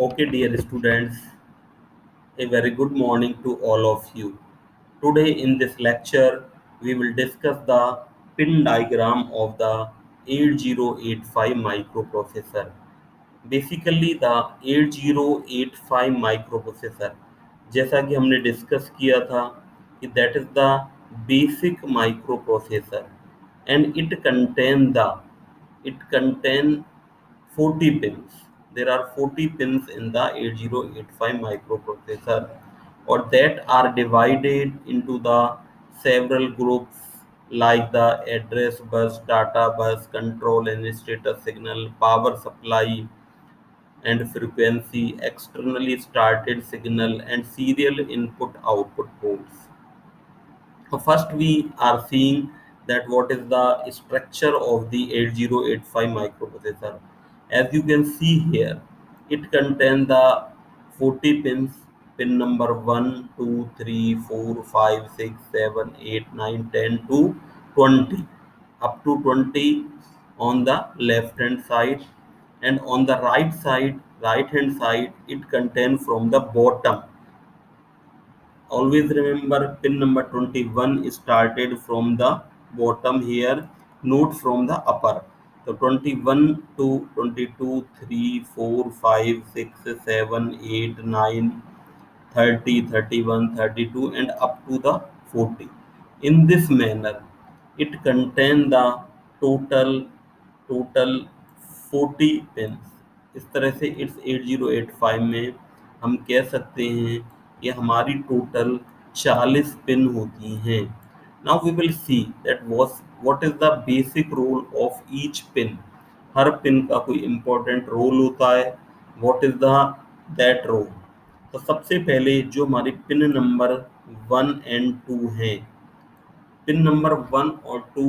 Okay, dear students, a very good morning to all of you. Today, in this lecture, we will discuss the pin diagram of the 8085 microprocessor. Basically, the 8085 microprocessor, जैसा कि हमने discuss किया था कि that is the basic microprocessor and it contain 40 pins. There are 40 pins in the 8085 microprocessor or that are divided into the several groups like the address bus, data bus, control and status signal, power supply and frequency, externally started signal and serial input output ports. So first we are seeing that what is the structure of the 8085 microprocessor. As you can see here, it contains the 40 pins, pin number 1, 2, 3, 4, 5, 6, 7, 8, 9, 10 to 20. Up to 20 on the left hand side, and on the right hand side, it contains from the bottom. Always remember pin number 21 started from the bottom here, not from the upper. So 21 to 22, 3, 4, 5, 6, 7, 8, 9, 30, 31, 32, and up to the 40. In this manner, it contains the total total 40 pins. इस तरह से it's 8085 में हम कह सकते हैं कि हमारी टोटल 40 पिन होती हैं. Now we will see that what is the basic role of each pin. हर पिन का कोई इम्पोर्टेंट रोल होता है. What is the that role. तो सबसे पहले जो हमारी पिन नंबर 1 और 2 हैं, पिन नंबर 1 और 2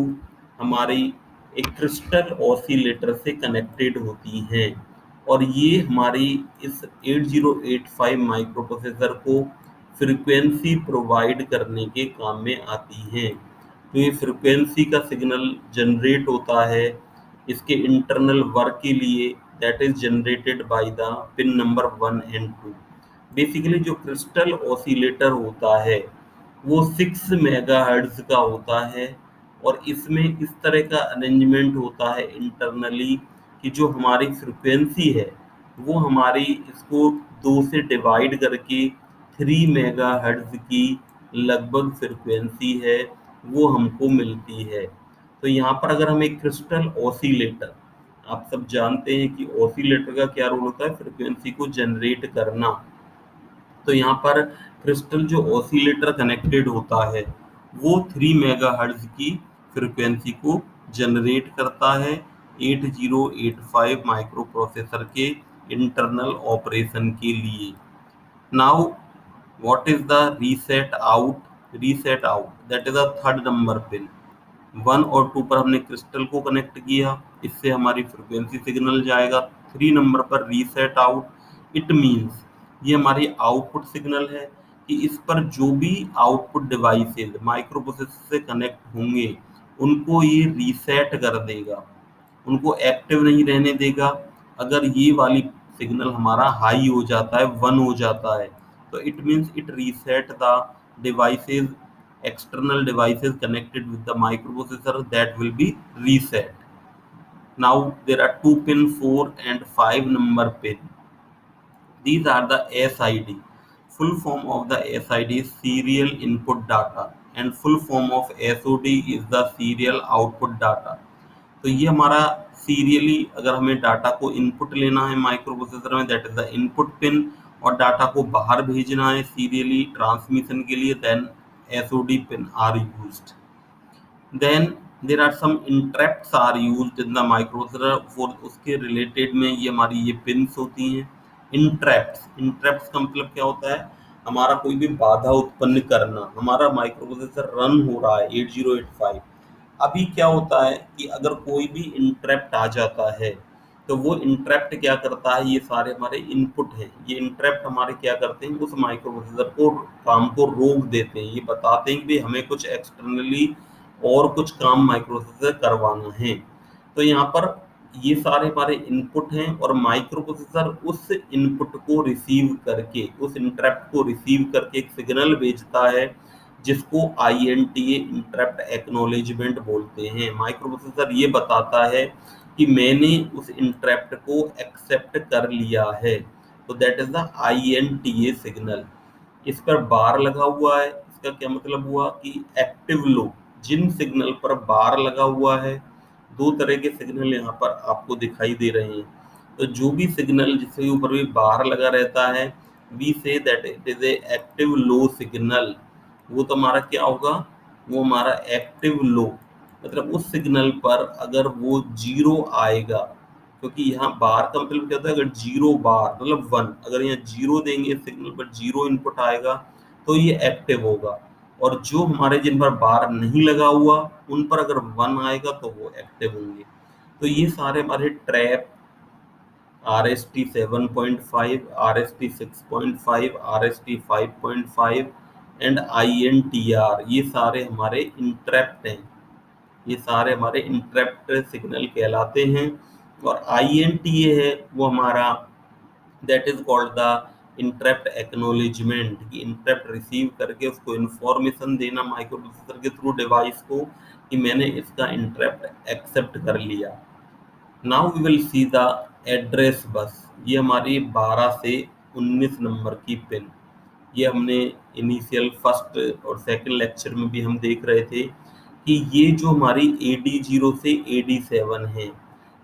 हमारी एक क्रिस्टल ऑसिलेटर से कनेक्टेड होती हैं और ये हमारी इस 8085 माइक्रोप्रोसेसर को फ्रीक्वेंसी प्रोवाइड करने के काम में आती हैं. तो ये फ्रीक्वेंसी का सिग्नल जनरेट होता है इसके इंटरनल वर्क के लिए, that is generated by the pin number 1 और 2. बेसिकली जो क्रिस्टल ऑसिलेटर होता है वो 6 मेगाहर्ट्ज का होता है और इसमें इस तरह का अरेंजमेंट होता है इंटरनली कि जो हमारी फ्रिक्वेंसी है वो हमारी इसको 2 से डिवाइड करके 3 मेगाहर्ट्ज की लगभग फ्रिक्वेंसी है वो हमको मिलती है. तो यहाँ पर अगर हम एक क्रिस्टल ऑसिलेटर, आप सब जानते हैं कि ऑसिलेटर का क्या रोल होता है, फ्रिक्वेंसी को जनरेट करना. तो यहाँ पर क्रिस्टल जो ऑसिलेटर कनेक्टेड होता है वो 3 मेगाहर्ट्ज की फ्रीक्वेंसी को जनरेट करता है 8085 माइक्रो प्रोसेसर के इंटरनल ऑपरेशन के लिए. Now what is the reset out. Reset out that is the third number pin. 1 और 2 पर हमने क्रिस्टल को कनेक्ट किया, इससे हमारी फ्रीक्वेंसी सिग्नल जाएगा. 3 नंबर पर रीसेट आउट. इट मीन्स ये हमारी आउटपुट सिग्नल है कि इस पर जो भी आउटपुट डिवाइसेज माइक्रो प्रोसेसर से कनेक्ट होंगे उनको ये रीसेट कर देगा, उनको एक्टिव नहीं रहने देगा. अगर ये वाली सिग्नल हमारा हाई हो जाता है, 1 हो जाता है, तो it means it reset the devices, external devices connected with the microprocessor, that will be reset. Now there are 2 pin, 4 and 5 number pin. These are the SID. Full form of the SID is serial input data and full form of SOD is the serial output data. तो ये हमारा serially अगर हमें data को input लेना है microprocessor में, that is the input pin, और डाटा को बाहर भेजना है सीरियली ट्रांसमिशन के लिए, then SOD pin are used. Then there are some interrupts are used in the microprocessor for, उसके रिलेटेड में ये हमारी ये पिन्स होती हैं. इंटरप्ट्स का मतलब क्या होता है, हमारा कोई भी बाधा उत्पन्न करना. हमारा माइक्रोप्रोसेसर रन हो रहा है 8085, अभी क्या होता है कि अगर कोई भी इंटरप्ट आ जाता है तो वो इंटरप्ट क्या करता है, ये सारे हमारे इनपुट हैं, ये इंटरप्ट हमारे क्या करते हैं, उस माइक्रो प्रोसेसर को काम को रोक देते हैं. ये बताते हैं कि हमें कुछ एक्सटर्नली और कुछ काम माइक्रो प्रोसेसर करवाना है. तो यहाँ पर ये सारे हमारे इनपुट हैं और माइक्रो प्रोसेसर उस इनपुट को रिसीव करके, उस इंटरप्ट को रिसीव करके एक सिग्नल भेजता है जिसको INTA इंटरप्ट एक्नॉलेजमेंट बोलते हैं। माइक्रो प्रोसेसर ये बताता है कि मैंने उस इंटरप्ट को एक्सेप्ट कर लिया है, तो that is the INTA signal. इस पर बार लगा हुआ है, इसका क्या मतलब हुआ कि एक्टिव लो, जिन सिग्नल पर बार लगा हुआ है, दो तरह के सिग्नल यहाँ पर आपको दिखाई दे रहे हैं। तो जो भी सिग्नल जिसके ऊपर भी बार लगा रहता है, we say that it is a active low signal. वो तो हमारा क्या होगा, वो हमारा एक्टिव लो, मतलब उस सिग्नल पर अगर वो जीरो आएगा, क्योंकि यहाँ बार का मतलब क्या होता है, अगर जीरो बार मतलब वन, अगर यहाँ जीरो देंगे सिग्नल पर, जीरो इनपुट आएगा तो ये एक्टिव होगा। और जो हमारे जिन पर बार नहीं लगा हुआ उन पर अगर वन आएगा तो वो एक्टिव होंगे। तो ये सारे हमारे trap, RST 7.5, RST 6.5, RST 5.5 and INTR, ये सारे हमारे इंटरप्ट हैं। ये सारे हमारे इंटरप्ट सिग्नल कहलाते हैं। और INTA है वो हमारा, that is called the interrupt acknowledgement, कि इंटरप्ट रिसीव करके उसको इंफॉर्मेशन देना माइक्रो प्रोसेसर के थ्रू डिवाइस को कि मैंने इसका इंटरप्ट एक्सेप्ट कर लिया। Now we will see the address bus. ये हमारी 12 से 19 नंबर की पिन, ये हमने इनिशियल फर्स्ट और सेकंड लेक्चर में भी हम देख रहे थे कि ये जो हमारी AD0 से AD7 है,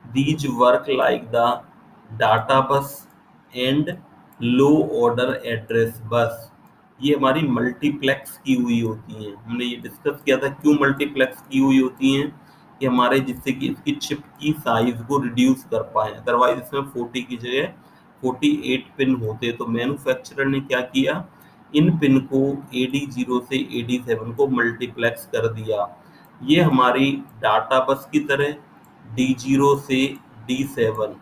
these work like the data बस and low order address bus. ये हमारी मल्टीप्लेक्स की हुई होती हैं। हमने ये डिस्कस किया था क्यों मल्टीप्लेक्स की हुई होती हैं, कि हमारे जिससे कि इसकी चिप की साइज को रिड्यूस कर पाए। अदरवाइज इसमें 40 की जगह 48 पिन होते, तो मैन्युफैक्चरर ने क्या किया, इन पिन को AD0 से AD7 को मल्टीप्लेक्स कर दिया। ये हमारी डाटा बस की तरह D0 से D7,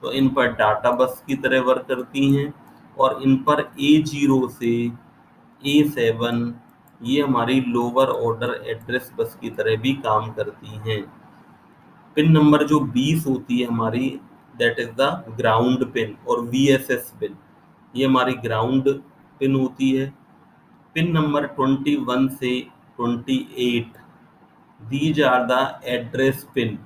तो इन पर डाटा बस की तरह वर्क करती हैं। और इन पर A0 से A7 ये हमारी लोअर ऑर्डर एड्रेस बस की तरह भी काम करती हैं। पिन नंबर जो 20 होती है हमारी, that is the ground pin और VSS पिन, ये हमारी ग्राउंड पिन होती है। पिन नंबर 21 से 28, these are the address pin,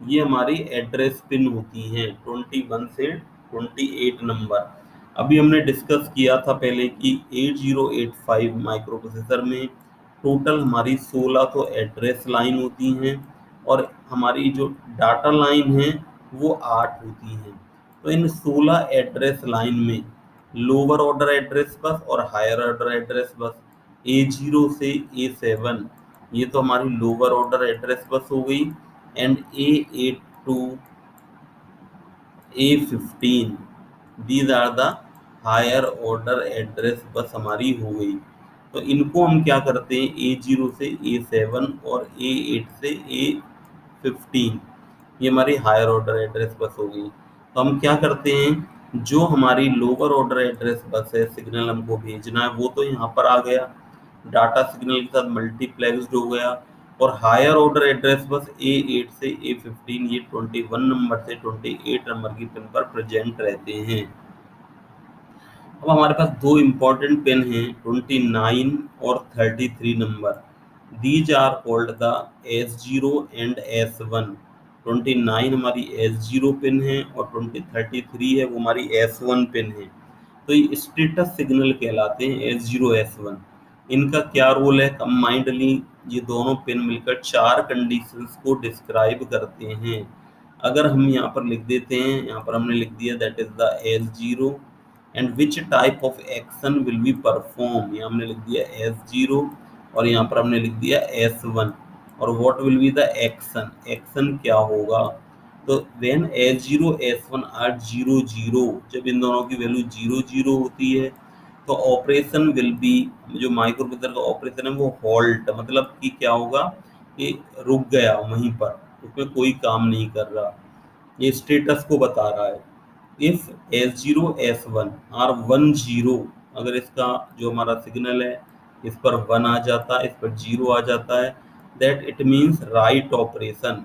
ये हमारी एड्रेस पिन होती हैं 21 से 28 नंबर। अभी हमने डिस्कस किया था पहले कि 8085 माइक्रो प्रोसेसर में टोटल हमारी 16 तो एड्रेस लाइन होती हैं और हमारी जो डाटा लाइन है वो 8 होती हैं। तो इन 16 एड्रेस लाइन में लोअर ऑर्डर एड्रेस बस और हायर ऑर्डर एड्रेस बस, A0 से A7 ये तो हमारी लोअर ऑर्डर एड्रेस बस हो गई, and A8 to A15 these are the higher order address bus हमारी हो गई। तो इनको हम क्या करते हैं, A0 से A7 और A8 से A15, ये हमारी हायर ऑर्डर एड्रेस बस हो गई। तो हम क्या करते हैं, जो हमारी लोअर ऑर्डर एड्रेस बस है, सिग्नल हमको भेजना है वो तो यहाँ पर आ गया, डाटा सिग्नल के साथ मल्टीप्लेक्स्ड हो गया। और हायर ऑर्डर एड्रेस बस A8 से A15 ये 21 नंबर से 28 नंबर की पिन पर प्रेजेंट रहते हैं। अब हमारे पास दो इम्पोर्टेंट पिन हैं 29 और 33 number, these are called the S0 and S1। 29 हमारी S0 पिन है और 33 है वो हमारी S1 पिन है। तो ये स्टेटस सिग्नल कहलाते हैं S0 S1। इनका क्या रोल है, कंबाइंडली ये दोनों पिन मिलकर चार कंडीशंस को डिस्क्राइब करते हैं। अगर हम यहाँ पर लिख देते हैं, यहाँ पर हमने लिख दिया that is the S0 and which type of action will be perform, यहाँ हमने लिख दिया S0 और यहाँ पर हमने लिख दिया S1, और what will be the action, action क्या होगा। तो व्हेन S0 S1 आर 0 0, जब इन दोनों की वैल्यू 0 0 होती है तो ऑपरेशन विल बी, जो माइक्रो प्रोसेसर का ऑपरेशन है वो हॉल्ट, मतलब कि क्या होगा कि रुक गया वहीं पर, उसमें कोई काम नहीं कर रहा, ये स्टेटस को बता रहा है। इफ S0 S1 आर 1 0, अगर इसका जो हमारा सिग्नल है इस पर 1 आ जाता है, इस पर 0 आ जाता है, that it means write operation,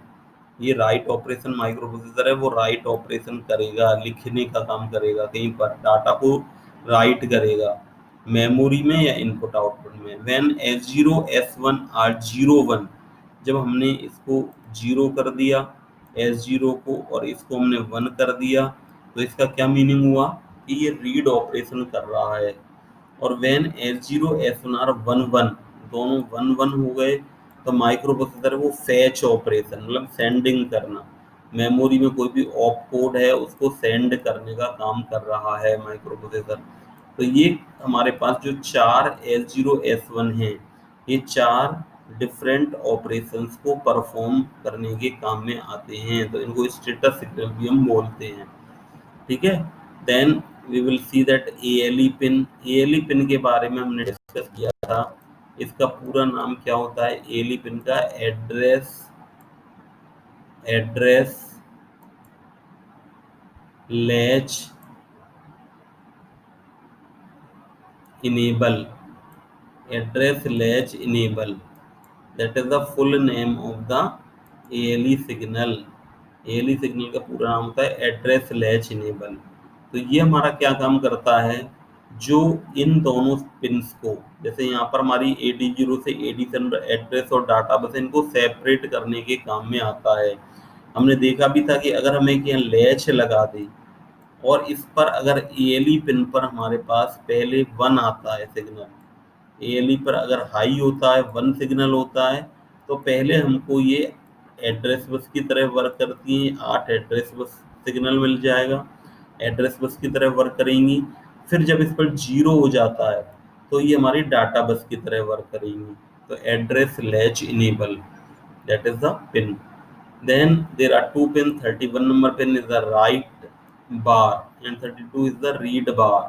ये राइट ऑपरेशन माइक्रो प्रोसेसर है, वो राइट ऑपरेशन करेगा, लिखने का काम करेगा, कहीं पर डाटा को राइट करेगा मेमोरी में या इनपुट आउटपुट में। व्हेन S0 S1 आर 01, जब हमने इसको जीरो कर दिया S0 को और इसको हमने 1 कर दिया, तो इसका क्या मीनिंग हुआ कि ये रीड ऑपरेशन कर रहा है। और व्हेन S0 S1 आर 11, दोनों 11 हो गए, तो माइक्रो प्रोसेसर वो फैच ऑपरेशन मतलब सेंडिंग करना, मेमोरी में कोई भी ऑप कोड है उसको सेंड करने का काम कर रहा है माइक्रो प्रोसेसर। तो ये हमारे पास जो चार S0 S1 हैं, ये चार डिफरेंट ऑपरेशंस को परफॉर्म करने के काम में आते हैं, तो इनको स्टेटस सिग्नल भी हम बोलते हैं। ठीक है। Then we will see that ALE pin. ALE pin के बारे में हमने डिस्कस किया था। इसका पूरा नाम क्या होता है ALE पिन का? Address latch enable. Address latch enable, that is the full name of the ALE signal. ALE signal का पूरा नाम होता है एड्रेस लैच इनेबल। तो ये हमारा क्या काम करता है, जो इन दोनों पिन्स को, जैसे यहाँ पर हमारी AD0 से AD7 एड्रेस और डाटा बस, इनको सेपरेट करने के काम में आता है। हमने देखा भी था कि अगर हमें यहाँ लैच लगा दे और इस पर अगर ALE पिन पर हमारे पास पहले 1 आता है सिग्नल, ALE पर अगर हाई होता है 1 सिग्नल होता है, तो पहले हमको ये एड्रेस बस की तरह वर्क करती है, 8 एड्रेस बस सिग्नल मिल जाएगा, एड्रेस बस की तरह वर्क करेंगी। फिर जब इस पर 0 हो जाता है तो ये हमारी डाटा बस की तरह वर्क करेंगी। तो address latch enable, that is the pin. Then there are two pin. 31 number pin is the write bar and 32 is the read bar.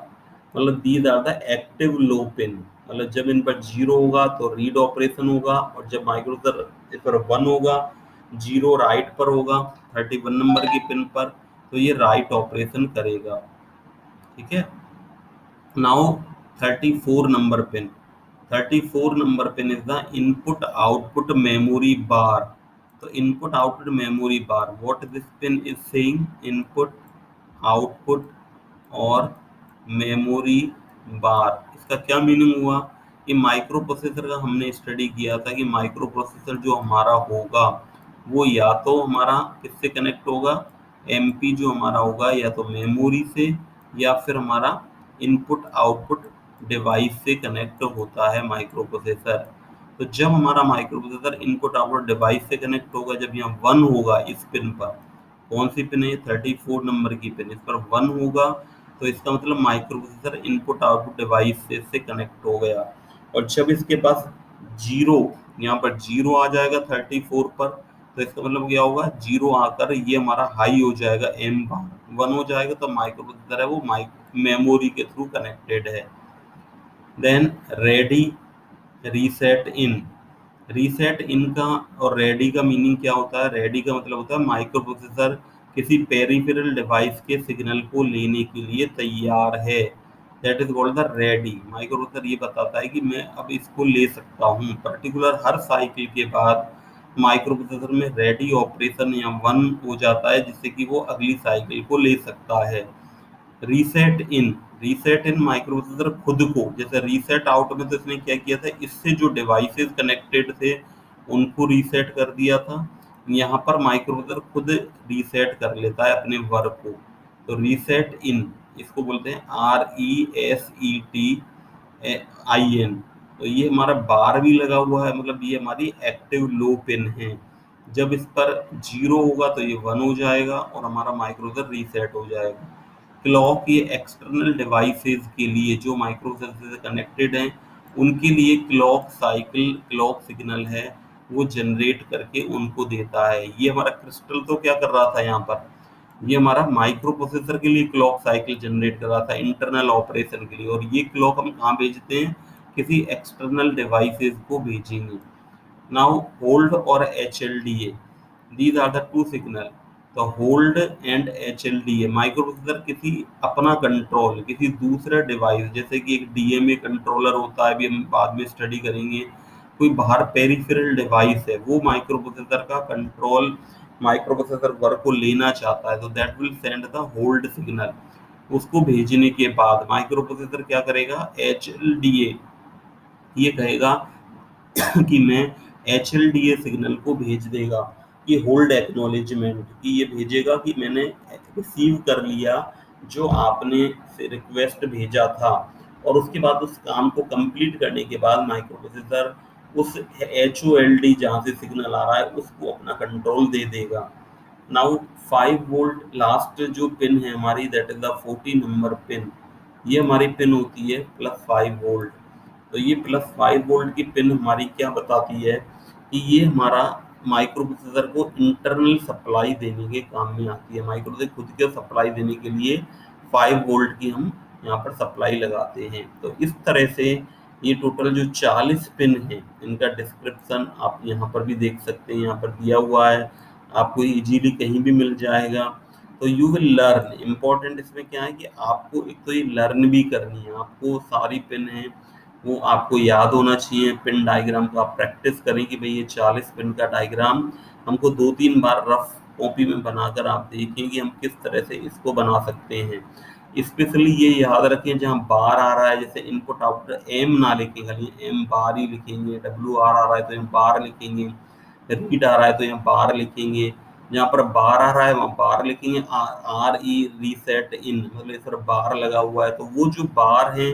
मतलब these are the active low pin। मतलब जब इन पर 0 होगा तो रीड ऑपरेशन होगा, और जब microprocessor इस पर 1 होगा, 0 राइट पर होगा 31 नंबर की पिन पर, तो ये राइट ऑपरेशन करेगा। ठीक है। Now 34 number pin। 34 number pin is the input output memory bar। तो input output memory bar, what this pin is saying? input output और memory bar, इसका क्या मीनिंग हुआ कि माइक्रो प्रोसेसर का हमने स्टडी किया था कि माइक्रो प्रोसेसर जो हमारा होगा वो या तो हमारा किससे कनेक्ट होगा, MP जो हमारा होगा या तो मेमोरी से या फिर हमारा इनपुट आउटपुट डिवाइस से कनेक्ट होता है माइक्रो प्रोसेसर। तो जब हमारा micro processor input output device से कनेक्ट होगा, जब यहाँ 1 होगा इस पिन पर, कौन सी पिन है? 34 नंबर की पिन, इस पर 1 होगा, तो इसका मतलब micro processor input output device से कनेक्ट हो गया। और जब इसके पास 0, यहाँ पर 0 आ जाएगा 34 पर, तो इसका मतलब क्या होगा, 0 आकर ये हमारा हाई हो जाएगा M बार, 1 हो जाएगा, तो माइक्रो प्रोसेसर है वो मेमोरी के थ्रू कनेक्टेड है। देन रेडी रीसेट इन। रीसेट इन का और रेडी का मीनिंग क्या होता है? रेडी का मतलब होता है माइक्रो प्रोसेसर किसी पेरिफेरल डिवाइस के सिग्नल को लेने के लिए तैयार है, that is called the ready. Micro processor ये बताता है कि मैं अब इसको ले सकता हूँ। पर्टिकुलर हर साइकिल के बाद माइक्रो प्रोसेसर में रेडी ऑपरेशन या 1 हो जाता है, जिससे कि वो अगली साइकिल को ले सकता है। रीसेट इन, रीसेट इन माइक्रो प्रोसेसर खुद को, जैसे रीसेट आउट में तो इसने क्या किया था, इससे जो डिवाइसेस कनेक्टेड थे उनको रीसेट कर दिया था। यहाँ पर माइक्रो प्रोसेसर खुद रीसेट कर लेता है अपने वर्क को। तो रीसेट इन इसको बोलते हैं RESET IN। तो ये हमारा बार भी लगा हुआ है, मतलब ये हमारी एक्टिव लो पिन है। जब इस पर 0 होगा तो ये 1 हो जाएगा और हमारा माइक्रो प्रोसेसर रीसेट हो जाएगा। क्लॉक, ये एक्सटर्नल डिवाइसेस के लिए जो माइक्रो प्रोसेसर से कनेक्टेड हैं उनके लिए क्लॉक साइकिल, क्लॉक सिग्नल है वो जनरेट करके उनको देता है। ये हमारा क्रिस्टल तो क्या कर रहा था यहाँ पर, ये हमारा माइक्रो प्रोसेसर के लिए क्लॉक साइकिल जनरेट कर रहा था इंटरनल ऑपरेशन के लिए, और ये क्लॉक हम कहाँ भेजते हैं, किसी एक्सटर्नल डिवाइसेस को भेजेंगे। नाउ होल्ड और HLDA, these are the two signal। तो hold and HLDA, micro processor किसी अपना कंट्रोल किसी दूसरे डिवाइस, जैसे कि एक DMA कंट्रोलर होता है, अभी हम बाद में स्टडी करेंगे, कोई बाहर पेरिफेरल डिवाइस है वो माइक्रो प्रोसेसर का कंट्रोल माइक्रो प्रोसेसर वर्क को लेना चाहता है तो that will send the hold signal. उसको भेजने के बाद माइक्रो प्रोसेसर क्या करेगा, HLDA ये कहेगा कि मैं HLDA सिग्नल को भेज देगा, ये होल्ड एक्नॉलेजमेंट कि ये भेजेगा कि मैंने रिसीव कर लिया जो आपने रिक्वेस्ट भेजा था। और उसके बाद उस काम को कंप्लीट करने के बाद माइक्रो प्रोसेसर उस HOLD जहाँ से सिग्नल आ रहा है उसको अपना कंट्रोल दे देगा। नाउ 5 वोल्ट लास्ट जो पिन है हमारी, that is the 40 number pin, ये हमारी पिन होती है +5 वोल्ट। तो ये +5 वोल्ट की पिन हमारी क्या बताती है कि ये हमारा माइक्रो प्रोसेसर को इंटरनल सप्लाई देने के काम में आती है। माइक्रो से खुद के सप्लाई देने के लिए 5 वोल्ट की हम यहाँ पर सप्लाई लगाते हैं। तो इस तरह से ये टोटल जो 40 पिन है इनका डिस्क्रिप्शन आप यहाँ पर भी देख सकते हैं, यहाँ पर दिया हुआ है, आपको इजीली कहीं भी मिल जाएगा। तो यू विल लर्न, इम्पोर्टेंट इसमें क्या है कि आपको एक तो ये लर्न भी करनी है, आपको सारी पिन है वो आपको याद होना चाहिए। पिन डायग्राम को आप प्रैक्टिस करें कि भाई ये 40 पिन का डायग्राम हमको 2-3 बार रफ कॉपी में बनाकर आप देखें कि हम किस तरह से इसको बना सकते हैं। स्पेशली ये याद रखें जहाँ बार आ रहा है, जैसे इनपुट आउटपुट एम ना लिखें, खाली एम बार ही लिखेंगे। WR आ रहा है तो यहाँ बार लिखेंगे, रीड आ रहा है तो यहाँ बार लिखेंगे, जहाँ पर बार आ रहा है वहाँ बार लिखेंगे। RE रीसेट इन, मतलब इस तरह बार लगा हुआ है तो वो जो बार है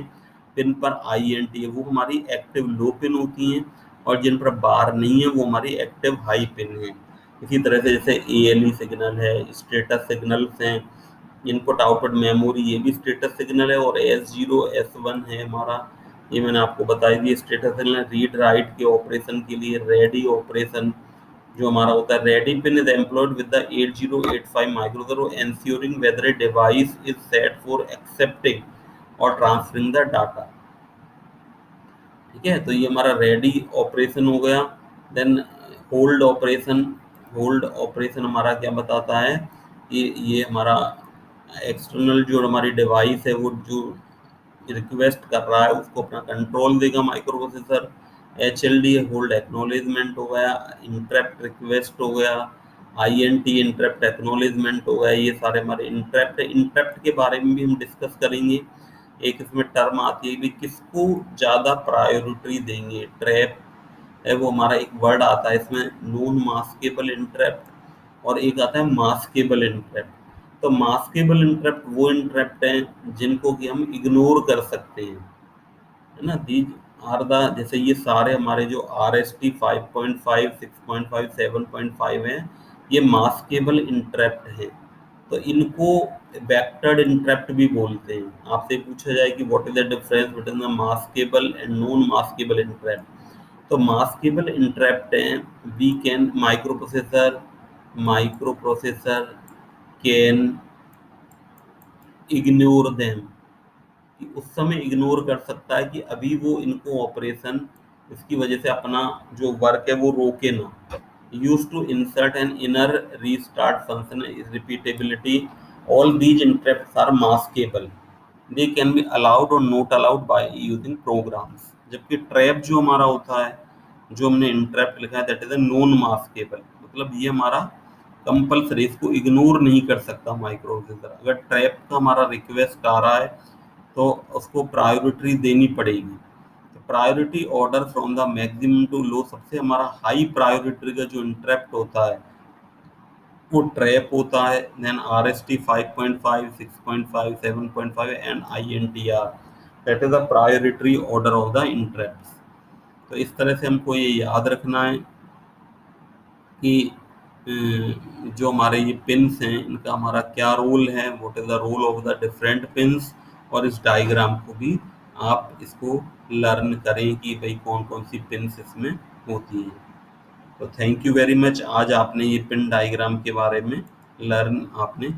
पिन पर INT है वो हमारी एक्टिव लो पिन होती हैं, और जिन पर बार नहीं है वो हमारी एक्टिव हाई पिन है। इसी तरह से जैसे ALE सिग्नल है, स्टेटस सिग्नल्स हैं, इनपुट आउटपुट मेमोरी ये भी स्टेटस सिग्नल है, और S0 S1 है हमारा, ये मैंने आपको बताई the status signal. Read write के ऑपरेशन के लिए रेडी ऑपरेशन जो हमारा होता है, ready pin is employed with the 8085 microcontroller ensuring whether a device is set for accepting or transferring the data. ठीक है, तो ये हमारा रेडी ऑपरेशन हो गया। Then hold operation, hold operation हमारा क्या बताता है कि ये हमारा एक्सटर्नल जो हमारी डिवाइस है वो जो रिक्वेस्ट कर रहा है उसको अपना कंट्रोल देगा micro processor. HLD hold acknowledgement हो गया, इंटरप्ट रिक्वेस्ट हो गया, INT इंटरप्ट एक्नॉलेजमेंट हो गया। ये सारे हमारे इंटरप्ट, इंटरप्ट के बारे में भी हम डिस्कस करेंगे। एक इसमें टर्म आती है भी किसको ज़्यादा प्रायोरिटी देंगे, ट्रैप है वो हमारा एक वर्ड आता है इसमें, नॉन मास्केबल इंटरप्ट, और एक आता है मास्केबल इंटरप्ट। तो मास्केबल इंटरप्ट वो इंटरप्ट हैं जिनको कि हम इग्नोर कर सकते हैं, है ना। दीज आर द, जैसे ये सारे हमारे जो RST 5.5 6.5 7.5 हैं ये मास्केबल इंटरप्ट है। तो इनको वेक्टर्ड इंटरप्ट भी बोलते हैं। आपसे पूछा जाए कि what is the difference between the maskable and non maskable interrupt, तो मास्केबल इंटरप्ट हैं we can microprocessor can ignore them, कि उस समय इग्नोर कर सकता है कि अभी वो इनको ऑपरेशन इसकी वजह से अपना जो वर्क है वो रोके ना। Use to insert an inner restart function repeatability, all these interrupts are maskable, they can be allowed और not allowed by using programs. जबकि ट्रैप जो हमारा होता है, जो हमने इंटरप्ट लिखा है that is a non maskable, मतलब ये हमारा कंपल्सरी, इसको इग्नोर नहीं कर सकता माइक्रो प्रोसेसर। अगर ट्रैप का हमारा रिक्वेस्ट आ रहा है तो उसको प्रायोरिटी देनी पड़ेगी। तो priority order from the maximum to low, सबसे हमारा हाई प्रायोरिटी का जो इंटरप्ट होता है वो ट्रैप होता है। Then RST 5.5 6.5 7.5 and INTR, that is the priority order of the interrupt. तो इस तरह से हमको ये याद रखना है कि जो हमारे ये पिन्स हैं इनका हमारा क्या रोल है, what is the role of the different pins, और इस डायग्राम को भी आप इसको लर्न करें कि भाई कौन कौन सी पिन्स इसमें होती हैं। तो थैंक यू वेरी मच, आज आपने ये पिन डायग्राम के बारे में लर्न आपने